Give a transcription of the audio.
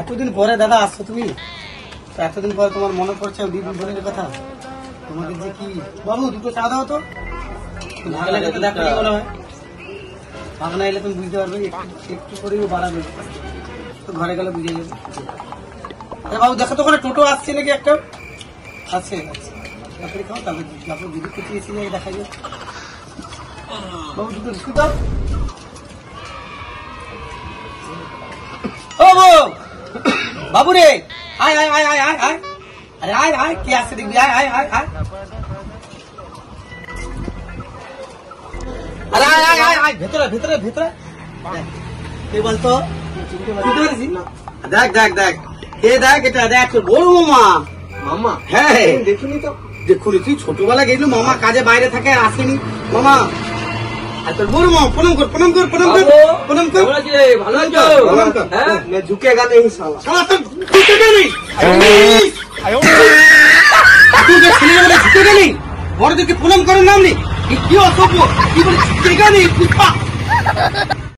এতদিন পরে দাদা আসছো তুমি, এতদিন পরে তোমার মনে পড়ছে দিদি বোনের কথা। তোমাদের যে কি বাবু, দুটো চা দাও তো। ভাগনা যেতে দেখো মনে হয়, ভাগনা এলে তুমি বুঝতে পারবে, একটু করেও বাড়াবে, তো ঘরে গেলে বুঝে যাবে। বাবু দেখো তো ওখানে টোটো আসছে নাকি একটা, আছে তারপরে খাও, তারপরে দিদি কোথায় এসে যাবে দেখা যাবে। বাবু দুটো বিস্কুট দাও। ও বাবু রে, আয় আয় আয় আয় আয় আয়, আরে আয় আয়, কে আসছে দেখবি, আয় আয় আয় আয়, আরে আয় আয় আয় আয়, ভেতরে ভেতরে ভেতরে। কে বলতো? দেখ দেখ দেখ, কে দেখ, এটা দেখ তোর বড় মামা। মামা? হ্যাঁ দেখিনি তো। দেখুনি তুই, ছোটবেলা গেছিল মামা কাজে বাইরে থাকে, আসেনি মামা। আর তোর বড় মামা, প্রণাম কর প্রণাম কর প্রণাম কর প্রণাম কর। ভালো আছো? প্রণাম কর। হ্যাঁ ঝুঁকে গেলে শালা, শালা তোর ঝুঁকে গেলি, তুই যে ছেলে বলে ঝুঁকে গেলি, বড়দেরকে প্রণাম করার নাম নেই, কি অসভ্য, কি বলে ঝুঁকে গেলি।